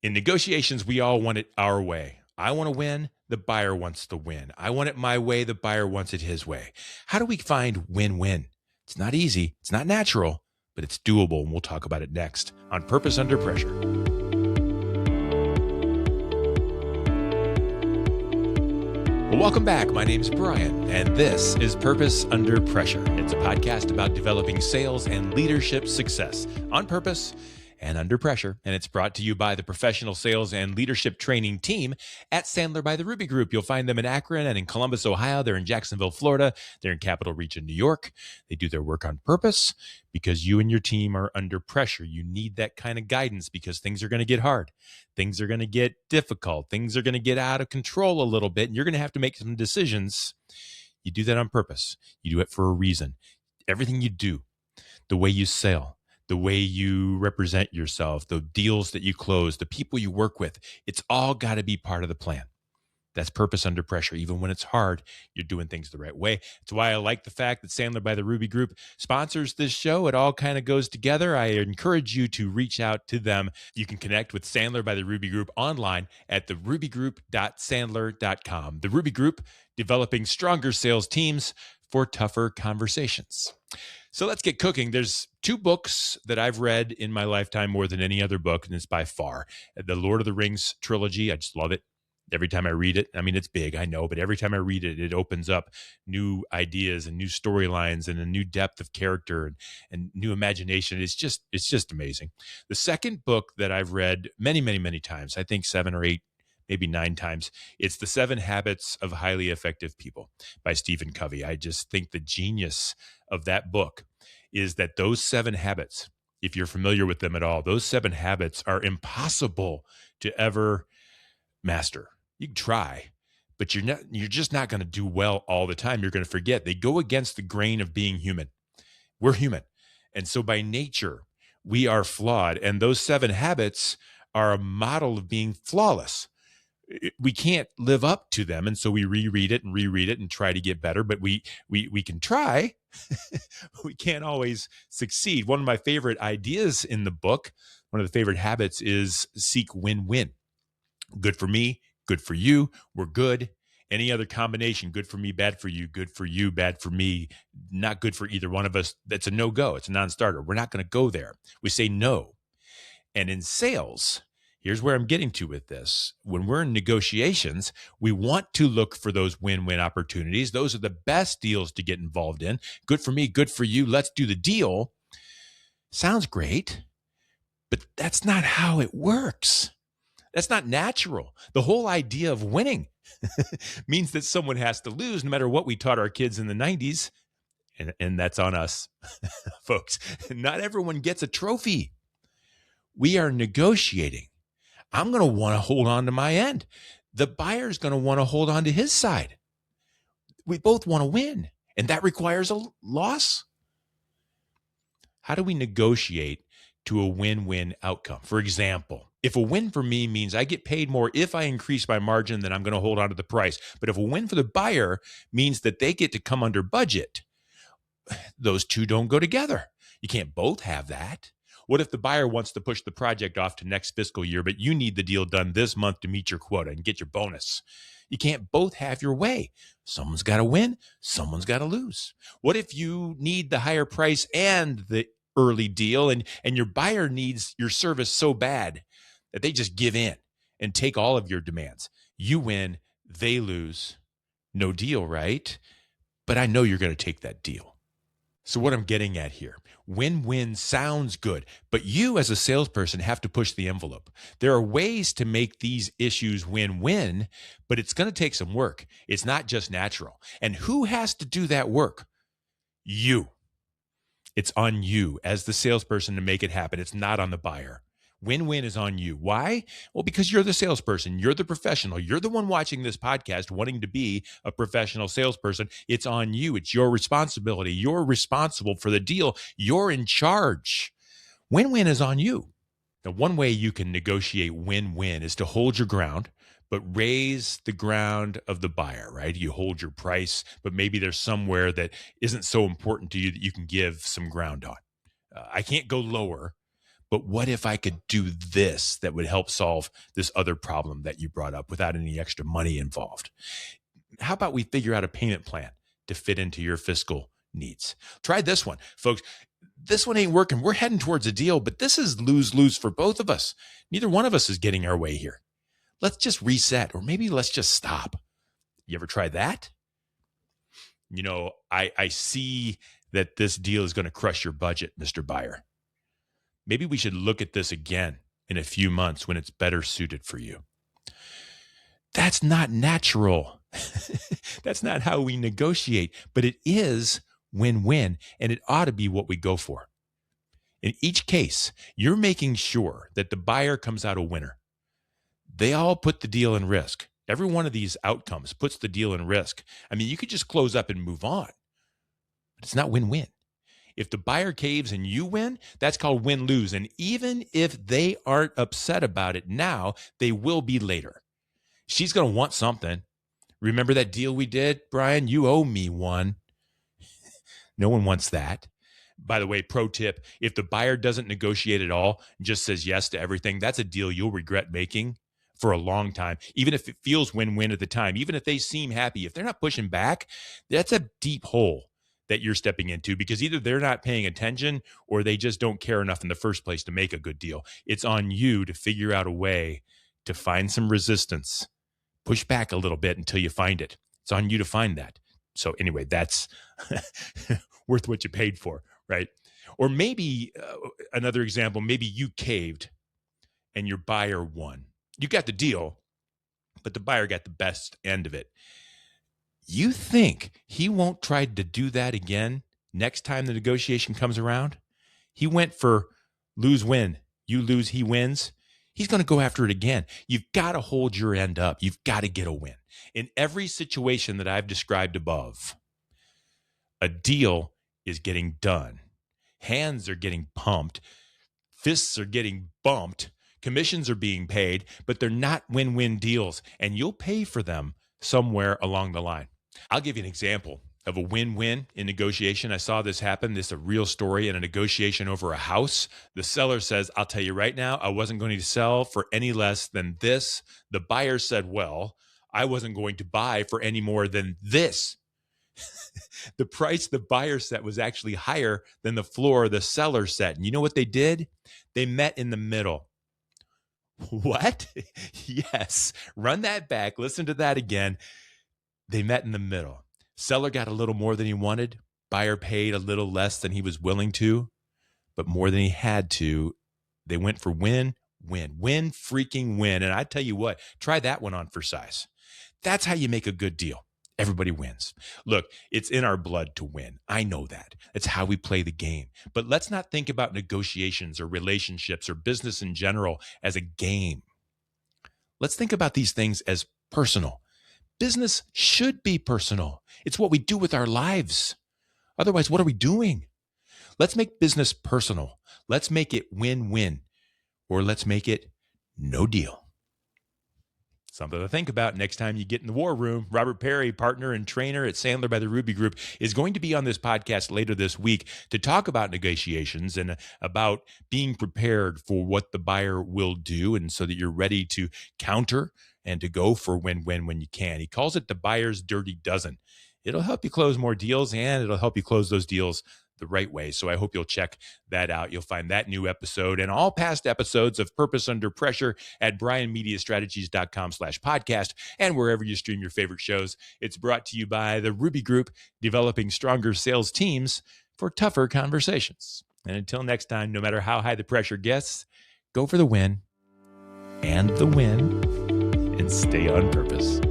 In negotiations, we all want it our way. I want to win. The buyer wants to win. I want it my way. The buyer wants it his way. How do we find win-win? It's not easy. It's not natural, but it's doable. And we'll talk about it next on Purpose Under Pressure. Well, welcome back. My name is Bryan, and this is Purpose Under Pressure. It's a podcast about developing sales and leadership success on purpose and under pressure. And it's brought to you by the professional sales and leadership training team at Sandler by the Ruby Group. You'll find them in Akron and in Columbus, Ohio. They're in Jacksonville, Florida. They're in Capital Region, New York. They do their work on purpose because you and your team are under pressure. You need that kind of guidance because things are going to get hard. Things are going to get difficult. Things are going to get out of control a little bit. And you're going to have to make some decisions. You do that on purpose. You do it for a reason. Everything you do, the way you sell, the way you represent yourself, the deals that you close, the people you work with, it's all got to be part of the plan. That's purpose under pressure. Even when it's hard, you're doing things the right way. That's why I like the fact that Sandler by the Ruby Group sponsors this show. It all kind of goes together. I encourage you to reach out to them. You can connect with Sandler by the Ruby Group online at therubygroup.sandler.com. The Ruby Group, developing stronger sales teams for tougher conversations. So let's get cooking. There's two books that I've read in my lifetime more than any other book, and it's by far the Lord of the Rings trilogy. I just love it. Every time I read it, I mean, it's big, I know, but every time I read it, it opens up new ideas and new storylines and a new depth of character and new imagination. It's just amazing. The second book that I've read many, many, many times, I think 7 or 8, maybe 9 times, it's The 7 Habits of Highly Effective People by Stephen Covey. I just think the genius of that book is that those 7 habits, if you're familiar with them at all, those 7 habits are impossible to ever master. You can try, but you're just not going to do well all the time. You're going to forget. They go against the grain of being human. We're human. And so by nature, we are flawed. And those 7 habits are a model of being flawless. We can't live up to them. And so we reread it and try to get better, but we can try. We can't always succeed. One of my favorite ideas in the book, one of the favorite habits is seek win-win. Good for me, good for you, we're good. Any other combination, good for me, bad for you, bad for me, not good for either one of us, that's a no-go. It's a non-starter. We're not going to go there. We say no. And in sales, here's where I'm getting to with this. When we're in negotiations, we want to look for those win-win opportunities. Those are the best deals to get involved in. Good for me, good for you. Let's do the deal. Sounds great, but that's not how it works. That's not natural. The whole idea of winning means that someone has to lose, no matter what we taught our kids in the 90s. And that's on us, folks. Not everyone gets a trophy. We are negotiating. I'm going to want to hold on to my end. The buyer's going to want to hold on to his side. We both want to win, and that requires a loss. How do we negotiate to a win-win outcome? For example, if a win for me means I get paid more if I increase my margin, then I'm going to hold on to the price. But if a win for the buyer means that they get to come under budget, those two don't go together. You can't both have that. What if the buyer wants to push the project off to next fiscal year, but you need the deal done this month to meet your quota and get your bonus? You can't both have your way. Someone's got to win. Someone's got to lose. What if you need the higher price and the early deal and your buyer needs your service so bad that they just give in and take all of your demands? You win, they lose. No deal, right? But I know you're going to take that deal. So what I'm getting at here, win-win sounds good, but you as a salesperson have to push the envelope. There are ways to make these issues win-win, but it's going to take some work. It's not just natural. And who has to do that work? You. It's on you as the salesperson to make it happen. It's not on the buyer. Win-win is on you. Why? Well, because you're the salesperson. You're the professional. You're the one watching this podcast wanting to be a professional salesperson. It's on you. It's your responsibility. You're responsible for the deal. You're in charge. Win-win is on you. Now, one way you can negotiate win-win is to hold your ground, but raise the ground of the buyer, right? You hold your price, but maybe there's somewhere that isn't so important to you that you can give some ground on. I can't go lower, but what if I could do this that would help solve this other problem that you brought up without any extra money involved? How about we figure out a payment plan to fit into your fiscal needs? Try this one, folks. This one ain't working. We're heading towards a deal, but this is lose-lose for both of us. Neither one of us is getting our way here. Let's just reset, or maybe let's just stop. You ever try that? I see that this deal is going to crush your budget, Mr. Buyer. Maybe we should look at this again in a few months when it's better suited for you. That's not natural. That's not how we negotiate, but it is win-win, and it ought to be what we go for. In each case, you're making sure that the buyer comes out a winner. They all put the deal in risk. Every one of these outcomes puts the deal in risk. I mean, you could just close up and move on, but it's not win-win. If the buyer caves and you win, that's called win-lose. And even if they aren't upset about it now, they will be later. She's going to want something. Remember that deal we did, Bryan? You owe me one. No one wants that. By the way, pro tip, if the buyer doesn't negotiate at all and just says yes to everything, that's a deal you'll regret making for a long time, even if it feels win-win at the time, even if they seem happy. If they're not pushing back, that's a deep hole that you're stepping into, because either they're not paying attention or they just don't care enough in the first place to make a good deal. It's on you to figure out a way to find some resistance. Push back a little bit until you find it. It's on you to find that. So anyway, that's worth what you paid for, right? Or maybe another example, maybe you caved and your buyer won. You got the deal, but the buyer got the best end of it. You think he won't try to do that again next time the negotiation comes around? He went for lose-win. You lose, he wins. He's going to go after it again. You've got to hold your end up. You've got to get a win. In every situation that I've described above, a deal is getting done. Hands are getting pumped. Fists are getting bumped. Commissions are being paid, but they're not win-win deals, and you'll pay for them somewhere along the line. I'll give you an example of a win-win in negotiation. I saw this happen. This is a real story in a negotiation over a house. The seller says, I'll tell you right now, I wasn't going to sell for any less than this. The buyer said, well, I wasn't going to buy for any more than this. The price the buyer set was actually higher than the floor the seller set. And you know what they did? They met in the middle. What? Yes. Run that back. Listen to that again. They met in the middle. Seller got a little more than he wanted. Buyer paid a little less than he was willing to, but more than he had to. They went for win freaking win. And I tell you what, try that one on for size. That's how you make a good deal. Everybody wins. Look, it's in our blood to win. I know that. It's how we play the game. But let's not think about negotiations or relationships or business in general as a game. Let's think about these things as personal. Business should be personal. It's what we do with our lives. Otherwise, what are we doing? Let's make business personal. Let's make it win-win, or let's make it no deal. Something to think about next time you get in the war room. Robert Perry, partner and trainer at Sandler by the Ruby Group, is going to be on this podcast later this week to talk about negotiations and about being prepared for what the buyer will do, and so that you're ready to counter and to go for win-win when you can. He calls it the buyer's dirty dozen. It'll help you close more deals, and it'll help you close those deals the right way. So I hope you'll check that out. You'll find that new episode and all past episodes of Purpose Under Pressure at bryanmediastrategies.com/podcast and wherever you stream your favorite shows. It's brought to you by the Ruby Group, developing stronger sales teams for tougher conversations. And until next time, no matter how high the pressure gets, go for the win and the win and stay on purpose.